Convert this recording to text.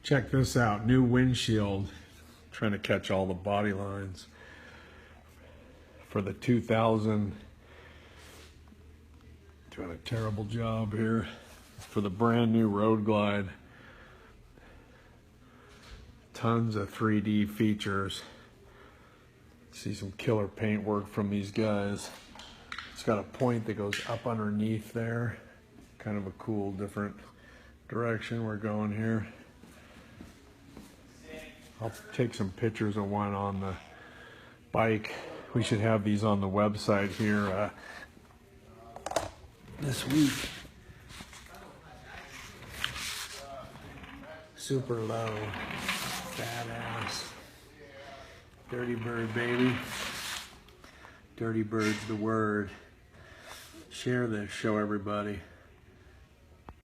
Check this out, new windshield. Trying to catch all the body lines for the 2000. Doing a terrible job here for the brand new Road Glide. Tons of 3D features. See some killer paint work from these guys. It's got a point that goes up underneath there. Kind of a cool, different direction we're going here. I'll take some pictures of one on the bike. We should have these on the website here this week. Super low, badass. Dirty Bird, baby. Dirty Bird's the word. Share this, show everybody.